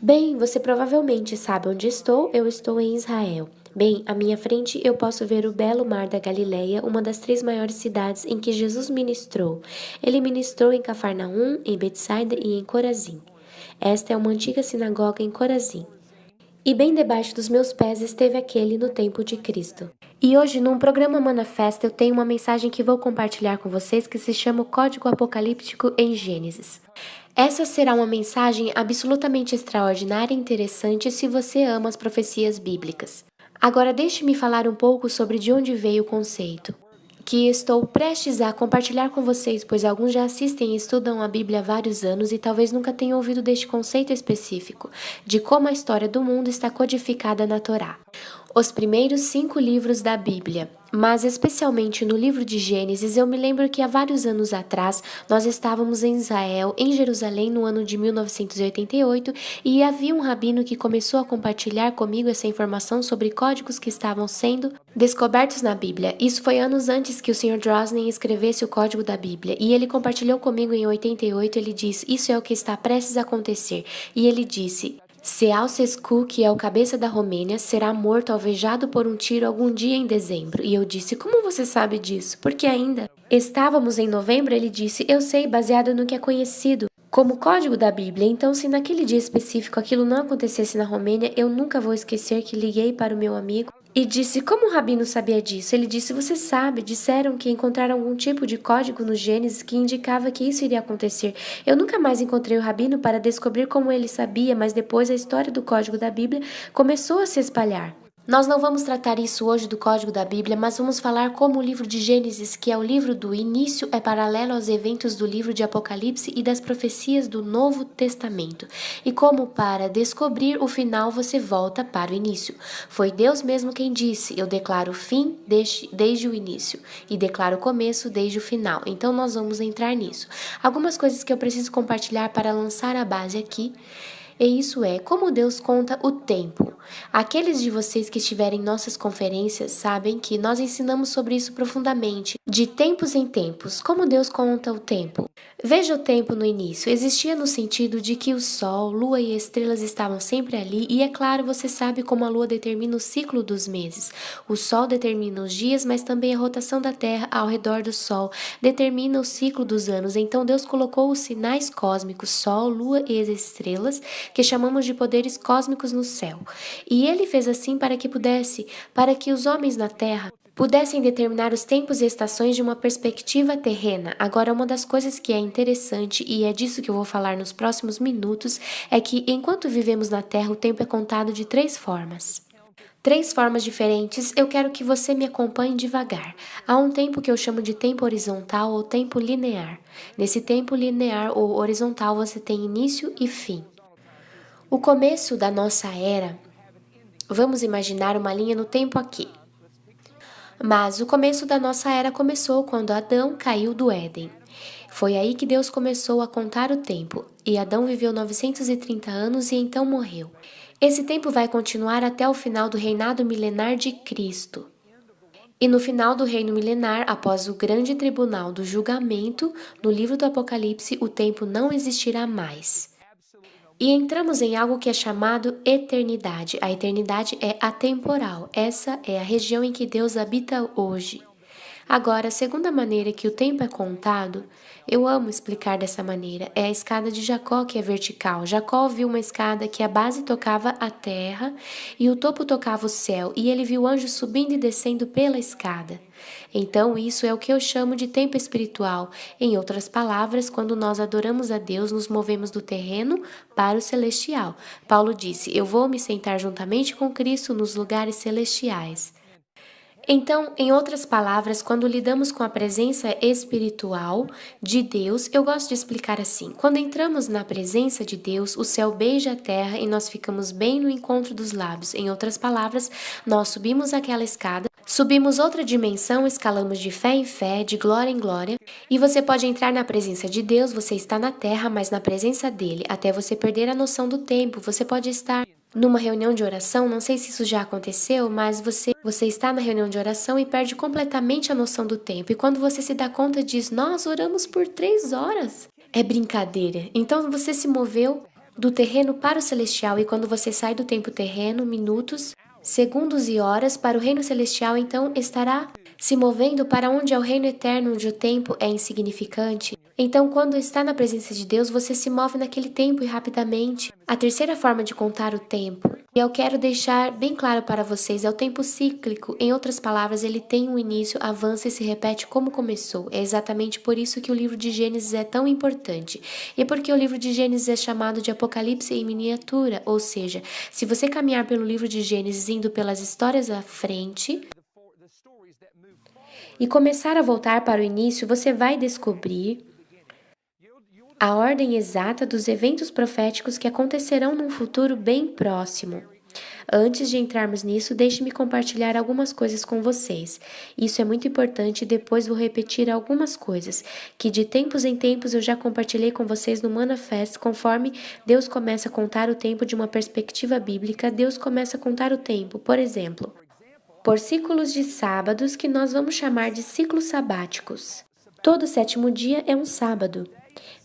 Bem, você provavelmente sabe onde estou, eu estou em Israel. Bem, à minha frente eu posso ver o belo mar da Galileia, uma das 3 maiores cidades em que Jesus ministrou. Ele ministrou em Cafarnaum, em Betsaida e em Corazim. Esta é uma antiga sinagoga em Corazim. E bem debaixo dos meus pés esteve aquele no tempo de Cristo. E hoje, num programa Manifesta, eu tenho uma mensagem que vou compartilhar com vocês que se chama o Código Apocalíptico em Gênesis. Essa será uma mensagem absolutamente extraordinária e interessante se você ama as profecias bíblicas. Agora deixe-me falar um pouco sobre de onde veio o conceito, que estou prestes a compartilhar com vocês, pois alguns já assistem e estudam a Bíblia há vários anos e talvez nunca tenham ouvido deste conceito específico, de como a história do mundo está codificada na Torá. Os primeiros 5 livros da Bíblia, mas especialmente no livro de Gênesis, eu me lembro que há vários anos atrás nós estávamos em Israel, em Jerusalém, no ano de 1988, e havia um rabino que começou a compartilhar comigo essa informação sobre códigos que estavam sendo descobertos na Bíblia. Isso foi anos antes que o Sr. Drosnin escrevesse o Código da Bíblia, e ele compartilhou comigo em 88, ele disse, isso é o que está prestes a acontecer, e ele disse... Ceausescu, que é o cabeça da Romênia, será morto alvejado por um tiro algum dia em dezembro. E eu disse, como você sabe disso? Porque ainda estávamos em novembro, ele disse, eu sei, baseado no que é conhecido como código da Bíblia. Então, se naquele dia específico aquilo não acontecesse na Romênia, eu nunca vou esquecer que liguei para o meu amigo e disse, como o rabino sabia disso? Ele disse, você sabe, disseram que encontraram algum tipo de código no Gênesis que indicava que isso iria acontecer. Eu nunca mais encontrei o rabino para descobrir como ele sabia, mas depois a história do código da Bíblia começou a se espalhar. Nós não vamos tratar isso hoje do Código da Bíblia, mas vamos falar como o livro de Gênesis, que é o livro do início, é paralelo aos eventos do livro de Apocalipse e das profecias do Novo Testamento. E como para descobrir o final você volta para o início. Foi Deus mesmo quem disse, eu declaro o fim desde o início e declaro o começo desde o final. Então nós vamos entrar nisso. Algumas coisas que eu preciso compartilhar para lançar a base aqui. E isso é como Deus conta o tempo. Aqueles de vocês que estiverem em nossas conferências sabem que nós ensinamos sobre isso profundamente, de tempos em tempos, como Deus conta o tempo. Veja o tempo no início, existia no sentido de que o Sol, Lua e estrelas estavam sempre ali e é claro, você sabe como a Lua determina o ciclo dos meses. O Sol determina os dias, mas também a rotação da Terra ao redor do Sol determina o ciclo dos anos. Então Deus colocou os sinais cósmicos, Sol, Lua e as estrelas, que chamamos de poderes cósmicos no céu. E ele fez assim para que os homens na terra pudessem determinar os tempos e estações de uma perspectiva terrena. Agora, uma das coisas que é interessante, e é disso que eu vou falar nos próximos minutos, é que enquanto vivemos na Terra, o tempo é contado de 3 formas. 3 formas diferentes, eu quero que você me acompanhe devagar. Há um tempo que eu chamo de tempo horizontal ou tempo linear. Nesse tempo linear ou horizontal você tem início e fim. O começo da nossa era, vamos imaginar uma linha no tempo aqui. Mas o começo da nossa era começou quando Adão caiu do Éden. Foi aí que Deus começou a contar o tempo, e Adão viveu 930 anos e então morreu. Esse tempo vai continuar até o final do reinado milenar de Cristo. E no final do reino milenar, após o grande tribunal do julgamento, no livro do Apocalipse, o tempo não existirá mais. E entramos em algo que é chamado eternidade. A eternidade é atemporal. Essa é a região em que Deus habita hoje. Agora, a segunda maneira que o tempo é contado, eu amo explicar dessa maneira, é a escada de Jacó que é vertical. Jacó viu uma escada que a base tocava a terra e o topo tocava o céu, e ele viu anjos subindo e descendo pela escada. Então, isso é o que eu chamo de tempo espiritual. Em outras palavras, quando nós adoramos a Deus, nos movemos do terreno para o celestial. Paulo disse, eu vou me sentar juntamente com Cristo nos lugares celestiais. Então, em outras palavras, quando lidamos com a presença espiritual de Deus, eu gosto de explicar assim: quando entramos na presença de Deus, o céu beija a terra e nós ficamos bem no encontro dos lábios. Em outras palavras, nós subimos aquela escada, subimos outra dimensão, escalamos de fé em fé, de glória em glória, e você pode entrar na presença de Deus, você está na terra, mas na presença dele, até você perder a noção do tempo. Você pode estar numa reunião de oração, não sei se isso já aconteceu, mas você está na reunião de oração e perde completamente a noção do tempo. E quando você se dá conta, diz, nós oramos por 3 horas. É brincadeira. Então você se moveu do terreno para o celestial, e quando você sai do tempo terreno, minutos, segundos e horas, para o reino celestial, então estará se movendo para onde é o reino eterno, onde o tempo é insignificante. Então, quando está na presença de Deus, você se move naquele tempo e rapidamente. A terceira forma de contar o tempo, e eu quero deixar bem claro para vocês, é o tempo cíclico. Em outras palavras, ele tem um início, avança e se repete como começou. É exatamente por isso que o livro de Gênesis é tão importante. E porque o livro de Gênesis é chamado de Apocalipse em miniatura, ou seja, se você caminhar pelo livro de Gênesis indo pelas histórias à frente e começar a voltar para o início, você vai descobrir a ordem exata dos eventos proféticos que acontecerão num futuro bem próximo. Antes de entrarmos nisso, deixe-me compartilhar algumas coisas com vocês. Isso é muito importante e depois vou repetir algumas coisas que de tempos em tempos eu já compartilhei com vocês no Manifest. Conforme Deus começa a contar o tempo de uma perspectiva bíblica, Deus começa a contar o tempo, por exemplo, por ciclos de sábados que nós vamos chamar de ciclos sabáticos. Todo sétimo dia é um sábado.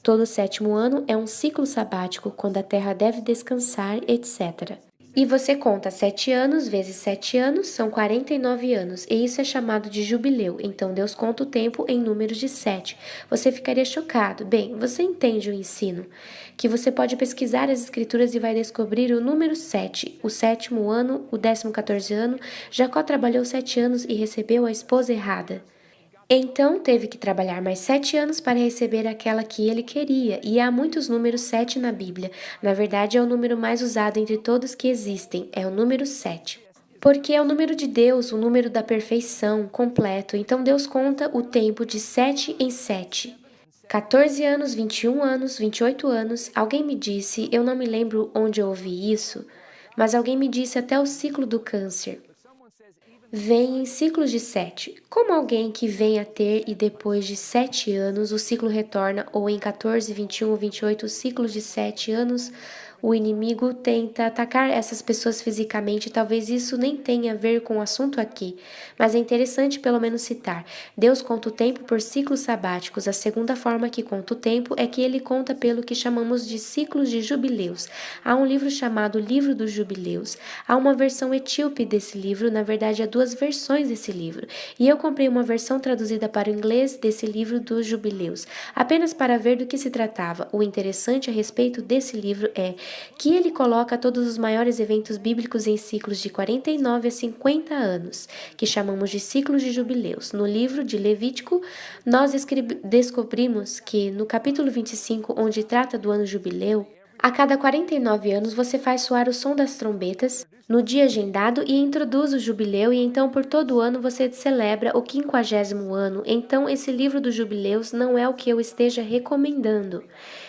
Todo sétimo ano é um ciclo sabático, quando a terra deve descansar, etc. E você conta 7 anos vezes 7 anos, são 49 anos, e isso é chamado de jubileu. Então Deus conta o tempo em números de 7. Você ficaria chocado. Bem, você entende o ensino, que você pode pesquisar as escrituras e vai descobrir o número 7, o sétimo ano, o 14º ano. Jacó trabalhou 7 anos e recebeu a esposa errada. Então teve que trabalhar mais 7 anos para receber aquela que ele queria, e há muitos números 7 na Bíblia. Na verdade, é o número mais usado entre todos que existem, é o número 7. Porque é o número de Deus, o número da perfeição, completo. Então Deus conta o tempo de 7 em 7. 14 anos, 21 anos, 28 anos. Alguém me disse, eu não me lembro onde eu ouvi isso, mas alguém me disse até o ciclo do câncer vem em ciclos de 7. Como alguém que vem a ter e depois de 7 anos o ciclo retorna, ou em 14, 21 ou 28 ciclos de 7 anos, o inimigo tenta atacar essas pessoas fisicamente. Talvez isso nem tenha a ver com o assunto aqui, mas é interessante pelo menos citar. Deus conta o tempo por ciclos sabáticos. A segunda forma que conta o tempo é que ele conta pelo que chamamos de ciclos de jubileus. Há um livro chamado Livro dos Jubileus. Há uma versão etíope desse livro, na verdade há 2 versões desse livro. E eu comprei uma versão traduzida para o inglês desse livro dos jubileus, apenas para ver do que se tratava. O interessante a respeito desse livro é que ele coloca todos os maiores eventos bíblicos em ciclos de 49 a 50 anos, que chamamos de ciclos de jubileus. No livro de Levítico, nós descobrimos que no capítulo 25, onde trata do ano jubileu, a cada 49 anos você faz soar o som das trombetas no dia agendado e introduz o jubileu, e então por todo o ano você celebra o 50º ano. Então esse livro dos jubileus não é o que eu esteja recomendando.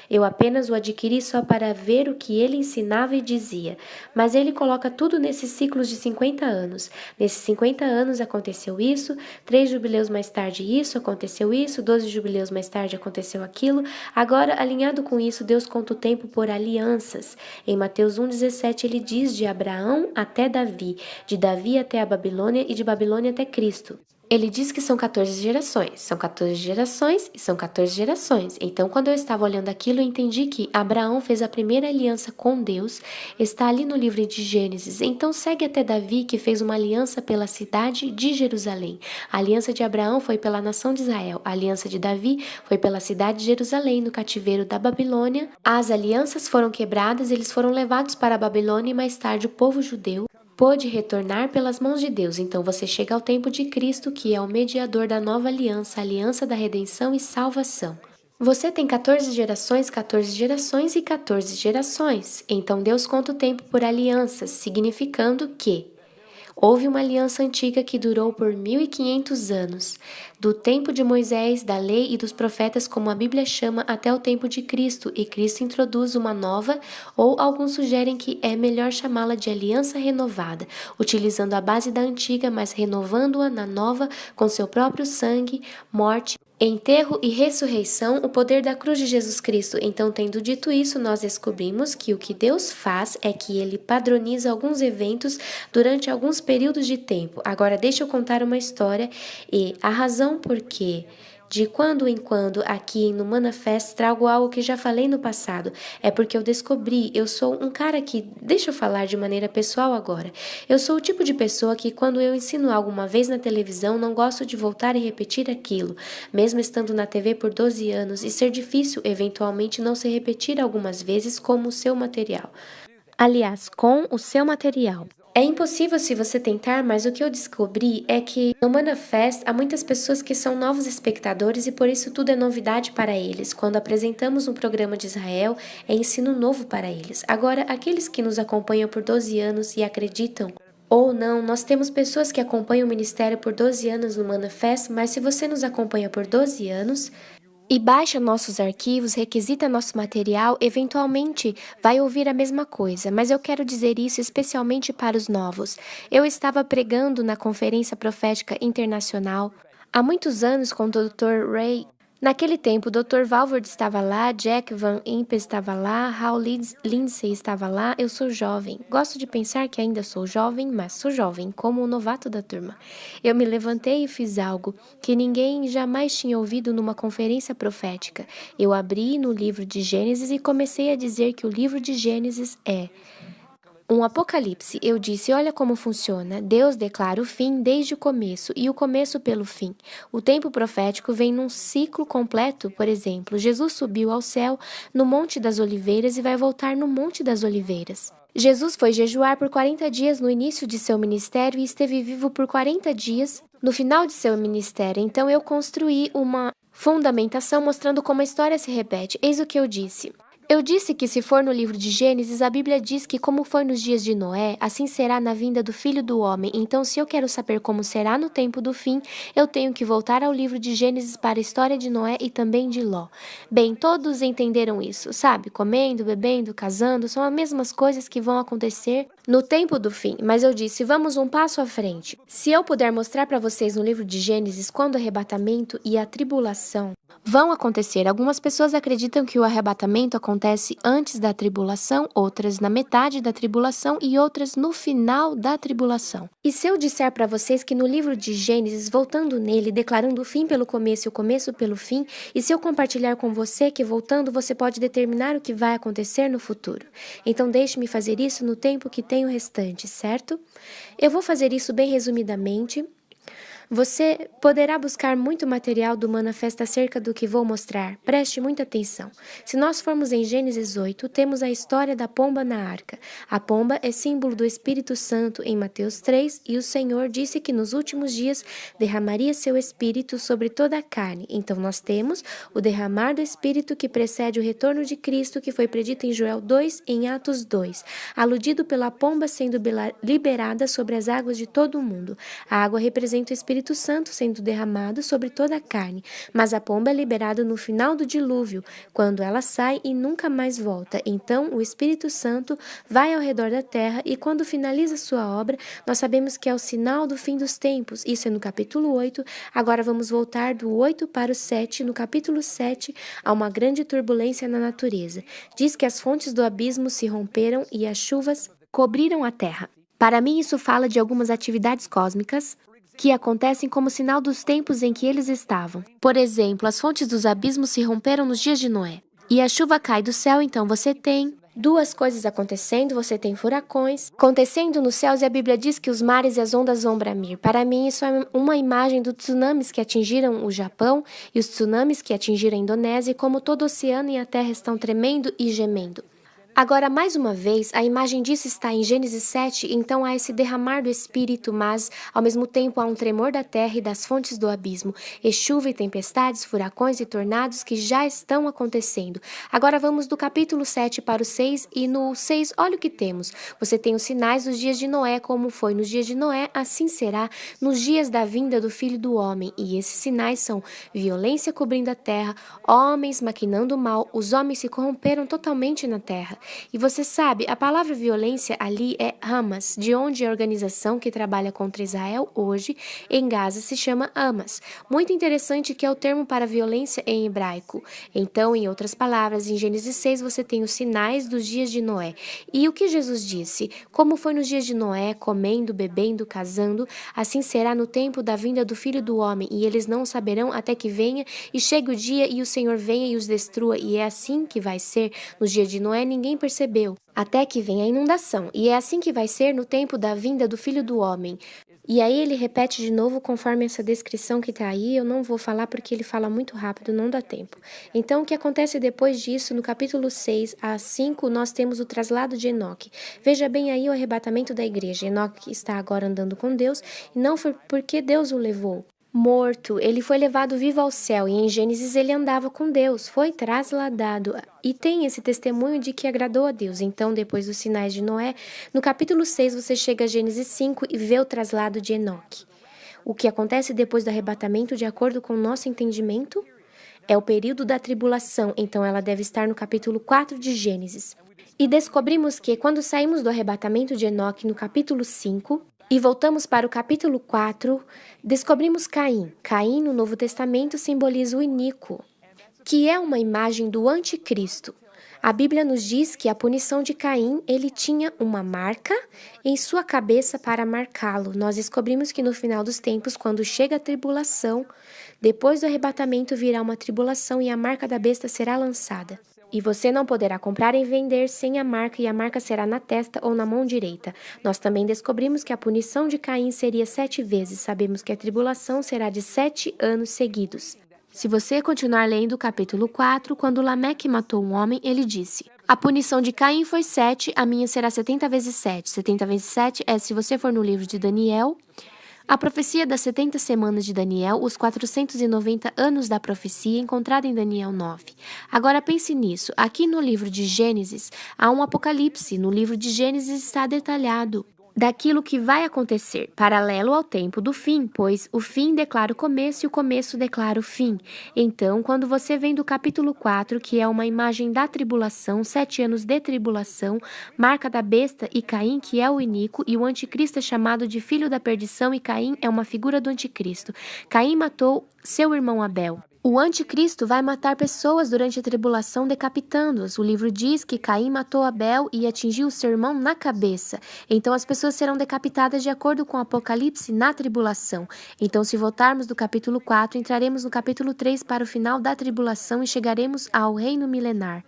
Eu apenas o adquiri só para ver o que ele ensinava e dizia, mas ele coloca tudo nesses ciclos de 50 anos. Nesses 50 anos aconteceu isso, 3 jubileus mais tarde isso, aconteceu isso, 12 jubileus mais tarde aconteceu aquilo. Agora, alinhado com isso, Deus conta o tempo por alianças. Em Mateus 1,17 ele diz de Abraão até Davi, de Davi até a Babilônia e de Babilônia até Cristo. Ele diz que são 14 gerações, são 14 gerações e são 14 gerações. Então, quando eu estava olhando aquilo, eu entendi que Abraão fez a primeira aliança com Deus, está ali no livro de Gênesis. Então, segue até Davi, que fez uma aliança pela cidade de Jerusalém. A aliança de Abraão foi pela nação de Israel, a aliança de Davi foi pela cidade de Jerusalém, no cativeiro da Babilônia. As alianças foram quebradas, eles foram levados para a Babilônia e mais tarde o povo judeu pôde retornar pelas mãos de Deus. Então você chega ao tempo de Cristo, que é o mediador da nova aliança, a aliança da redenção e salvação. Você tem 14 gerações, 14 gerações e 14 gerações. Então Deus conta o tempo por alianças, significando que houve uma aliança antiga que durou por 1500 anos, do tempo de Moisés, da lei e dos profetas, como a Bíblia chama, até o tempo de Cristo, e Cristo introduz uma nova, ou alguns sugerem que é melhor chamá-la de aliança renovada, utilizando a base da antiga, mas renovando-a na nova com seu próprio sangue, morte, enterro e ressurreição, o poder da cruz de Jesus Cristo. Então, tendo dito isso, nós descobrimos que o que Deus faz é que ele padroniza alguns eventos durante alguns períodos de tempo. Agora, deixa eu contar uma história, e a razão por que De quando em quando, aqui no Manifest, trago algo que já falei no passado. É porque eu descobri, eu sou um cara que, deixa eu falar de maneira pessoal agora. Eu sou o tipo de pessoa que quando eu ensino algo uma vez na televisão, não gosto de voltar e repetir aquilo, mesmo estando na TV por 12 anos e ser difícil eventualmente não se repetir algumas vezes como o seu material. Aliás, com o seu material. É impossível se você tentar, mas o que eu descobri é que no Manifest há muitas pessoas que são novos espectadores e por isso tudo é novidade para eles. Quando apresentamos um programa de Israel, é ensino novo para eles. Agora, aqueles que nos acompanham por 12 anos e acreditam ou não, nós temos pessoas que acompanham o ministério por 12 anos no Manifest, mas se você nos acompanha por 12 anos, e baixa nossos arquivos, requisita nosso material, eventualmente vai ouvir a mesma coisa, mas eu quero dizer isso especialmente para os novos. Eu estava pregando na Conferência Profética Internacional há muitos anos com o Dr. Ray. Naquele tempo, o Dr. Valvord estava lá, Jack Van Impe estava lá, Hal Lindsey estava lá. Eu sou jovem. Gosto de pensar que ainda sou jovem, mas sou jovem, como o novato da turma. Eu me levantei e fiz algo que ninguém jamais tinha ouvido numa conferência profética. Eu abri no livro de Gênesis e comecei a dizer que o livro de Gênesis é um apocalipse. Eu disse, olha como funciona. Deus declara o fim desde o começo e o começo pelo fim. O tempo profético vem num ciclo completo. Por exemplo, Jesus subiu ao céu no Monte das Oliveiras e vai voltar no Monte das Oliveiras. Jesus foi jejuar por 40 dias no início de seu ministério e esteve vivo por 40 dias no final de seu ministério. Então eu construí uma fundamentação mostrando como a história se repete. Eis o que eu disse. Eu disse que se for no livro de Gênesis, a Bíblia diz que como foi nos dias de Noé, assim será na vinda do Filho do Homem. Então, se eu quero saber como será no tempo do fim, eu tenho que voltar ao livro de Gênesis para a história de Noé e também de Ló. Bem, todos entenderam isso, sabe? Comendo, bebendo, casando, são as mesmas coisas que vão acontecer no tempo do fim. Mas eu disse, vamos um passo à frente. Se eu puder mostrar para vocês no livro de Gênesis quando o arrebatamento e a tribulação vão acontecer. Algumas pessoas acreditam que o arrebatamento acontece antes da tribulação, outras na metade da tribulação e outras no final da tribulação. E se eu disser para vocês que no livro de Gênesis, voltando nele, declarando o fim pelo começo e o começo pelo fim, e se eu compartilhar com você que voltando você pode determinar o que vai acontecer no futuro. Então deixe-me fazer isso no tempo que tenho restante, certo? Eu vou fazer isso bem resumidamente. Você poderá buscar muito material do Manifest acerca do que vou mostrar. Preste muita atenção. Se nós formos em Gênesis 8, temos a história da pomba na arca. A pomba é símbolo do Espírito Santo em Mateus 3, e o Senhor disse que nos últimos dias derramaria seu Espírito sobre toda a carne. Então nós temos o derramar do Espírito que precede o retorno de Cristo, que foi predito em Joel 2 e em Atos 2, aludido pela pomba sendo liberada sobre as águas de todo o mundo. A água representa o Espírito Santo sendo derramado sobre toda a carne, mas a pomba é liberada no final do dilúvio, quando ela sai e nunca mais volta. Então, o Espírito Santo vai ao redor da terra e quando finaliza sua obra, nós sabemos que é o sinal do fim dos tempos. Isso é no capítulo 8. Agora vamos voltar do 8 para o 7. No capítulo 7, há uma grande turbulência na natureza. Diz que as fontes do abismo se romperam e as chuvas cobriram a terra. Para mim, isso fala de algumas atividades cósmicas que acontecem como sinal dos tempos em que eles estavam. Por exemplo, as fontes dos abismos se romperam nos dias de Noé. E a chuva cai do céu, então você tem duas coisas acontecendo, você tem furacões acontecendo nos céus e a Bíblia diz que os mares e as ondas vão bramir. Para mim, isso é uma imagem dos tsunamis que atingiram o Japão e os tsunamis que atingiram a Indonésia e como todo o oceano e a terra estão tremendo e gemendo. Agora, mais uma vez, a imagem disso está em Gênesis 7, então há esse derramar do Espírito, mas, ao mesmo tempo, há um tremor da terra e das fontes do abismo, e chuva e tempestades, furacões e tornados que já estão acontecendo. Agora vamos do capítulo 7 para o 6, e no 6, olha o que temos. Você tem os sinais dos dias de Noé, como foi nos dias de Noé, assim será nos dias da vinda do Filho do Homem, e esses sinais são violência cobrindo a terra, homens maquinando o mal, os homens se corromperam totalmente na terra. E você sabe, a palavra violência ali é Hamas, de onde a organização que trabalha contra Israel hoje em Gaza se chama Hamas. Muito interessante que é o termo para violência em hebraico. Então, em outras palavras, em Gênesis 6 você tem os sinais dos dias de Noé. E o que Jesus disse? Como foi nos dias de Noé, comendo, bebendo, casando, assim será no tempo da vinda do Filho do Homem, e eles não saberão até que venha e chegue o dia e o Senhor venha e os destrua, e é assim que vai ser. Nos dias de Noé ninguém percebeu, até que venha a inundação, e é assim que vai ser no tempo da vinda do Filho do Homem. E aí ele repete de novo conforme essa descrição que está aí, eu não vou falar porque ele fala muito rápido, não dá tempo. Então o que acontece depois disso, no capítulo 6 a 5, nós temos o traslado de Enoque. Veja bem aí o arrebatamento da igreja. Enoque está agora andando com Deus, e não foi porque Deus o levou. Morto, ele foi levado vivo ao céu, e em Gênesis ele andava com Deus, foi trasladado, e tem esse testemunho de que agradou a Deus. Então, depois dos sinais de Noé, no capítulo 6 você chega a Gênesis 5 e vê o traslado de Enoque. O que acontece depois do arrebatamento, de acordo com o nosso entendimento, é o período da tribulação, então ela deve estar no capítulo 4 de Gênesis. E descobrimos que, quando saímos do arrebatamento de Enoque no capítulo 5, e voltamos para o capítulo 4, descobrimos Caim. Caim, no Novo Testamento, simboliza o iníquo, que é uma imagem do anticristo. A Bíblia nos diz que a punição de Caim, ele tinha uma marca em sua cabeça para marcá-lo. Nós descobrimos que no final dos tempos, quando chega a tribulação, depois do arrebatamento virá uma tribulação e a marca da besta será lançada. E você não poderá comprar e vender sem a marca, e a marca será na testa ou na mão direita. Nós também descobrimos que a punição de Caim seria 7 vezes. Sabemos que a tribulação será de 7 anos seguidos. Se você continuar lendo o capítulo 4, quando Lameque matou um homem, ele disse: a punição de Caim foi 7, a minha será 70 vezes 7. 70 vezes 7 é, se você for no livro de Daniel, a profecia das 70 semanas de Daniel, os 490 anos da profecia encontrada em Daniel 9. Agora pense nisso, aqui no livro de Gênesis há um apocalipse, no livro de Gênesis está detalhado daquilo que vai acontecer, paralelo ao tempo do fim, pois o fim declara o começo e o começo declara o fim. Então, quando você vem do capítulo 4, que é uma imagem da tribulação, 7 anos de tribulação, marca da besta, e Caim, que é o iníquo, e o anticristo é chamado de filho da perdição, e Caim é uma figura do anticristo. Caim matou seu irmão Abel. O anticristo vai matar pessoas durante a tribulação, decapitando-as. O livro diz que Caim matou Abel e atingiu seu irmão na cabeça. Então as pessoas serão decapitadas de acordo com o Apocalipse na tribulação. Então, se voltarmos do capítulo 4, entraremos no capítulo 3 para o final da tribulação e chegaremos ao reino milenar.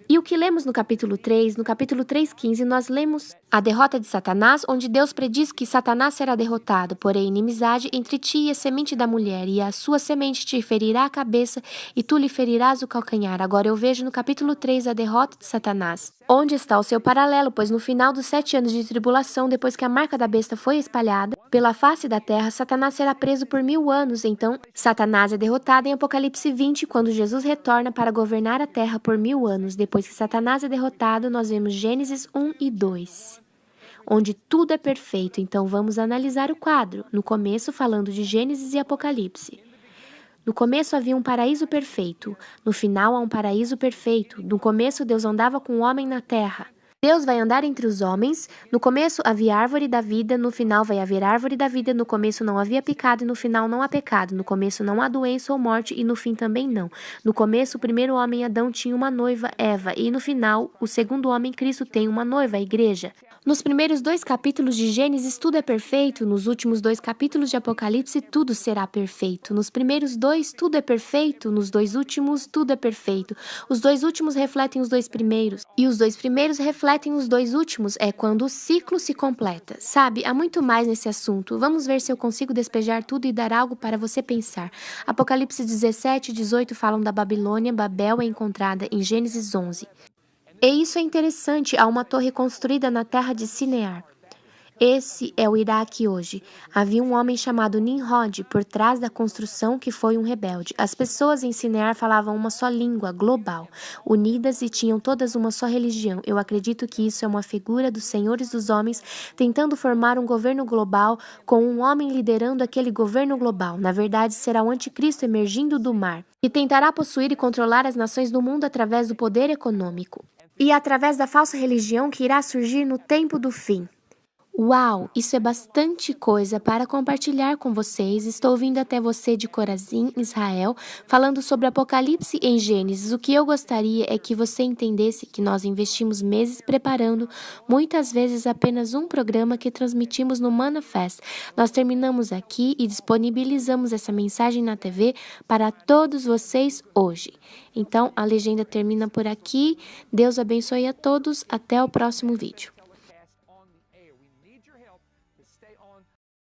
E o que lemos no capítulo 3? No capítulo 3:15, nós lemos a derrota de Satanás, onde Deus prediz que Satanás será derrotado, porém inimizade entre ti e a semente da mulher, e a sua semente te ferirá a cabeça, e tu lhe ferirás o calcanhar. Agora eu vejo no capítulo 3 a derrota de Satanás. Onde está o seu paralelo? Pois no final dos 7 anos de tribulação, depois que a marca da besta foi espalhada pela face da terra, Satanás será preso por 1000 anos. Então, Satanás é derrotado em Apocalipse 20, quando Jesus retorna para governar a terra por 1000 anos. Depois que Satanás é derrotado, nós vemos Gênesis 1 e 2. Onde tudo é perfeito. Então vamos analisar o quadro. No começo, falando de Gênesis e Apocalipse. No começo havia um paraíso perfeito. No final há um paraíso perfeito. No começo Deus andava com o homem na terra. Deus vai andar entre os homens. No começo havia árvore da vida, no final vai haver árvore da vida. No começo não havia pecado e no final não há pecado. No começo não há doença ou morte e no fim também não. No começo o primeiro homem, Adão, tinha uma noiva, Eva, e no final o segundo homem, Cristo, tem uma noiva, a igreja. Nos primeiros 2 capítulos de Gênesis tudo é perfeito, nos últimos 2 capítulos de Apocalipse tudo será perfeito. Nos primeiros 2 tudo é perfeito, nos 2 últimos tudo é perfeito. Os 2 últimos refletem os 2 primeiros e os 2 primeiros refletem os 2 últimos, é quando o ciclo se completa. Sabe, há muito mais nesse assunto. Vamos ver se eu consigo despejar tudo e dar algo para você pensar. Apocalipse 17 e 18 falam da Babilônia, Babel é encontrada em Gênesis 11. E isso é interessante, há uma torre construída na terra de Sinear. Esse é o Iraque hoje. Havia um homem chamado Nimrod por trás da construção que foi um rebelde. As pessoas em Sinear falavam uma só língua, global, unidas e tinham todas uma só religião. Eu acredito que isso é uma figura dos senhores dos homens tentando formar um governo global com um homem liderando aquele governo global. Na verdade, será o anticristo emergindo do mar, que tentará possuir e controlar as nações do mundo através do poder econômico. e através da falsa religião que irá surgir no tempo do fim. Uau, isso é bastante coisa para compartilhar com vocês. Estou vindo até você de Corazim, Israel, falando sobre Apocalipse em Gênesis. O que eu gostaria é que você entendesse que nós investimos meses preparando, muitas vezes apenas um programa que transmitimos no Manifest. Nós terminamos aqui e disponibilizamos essa mensagem na TV para todos vocês hoje. Então, a legenda termina por aqui. Deus abençoe a todos. Até o próximo vídeo.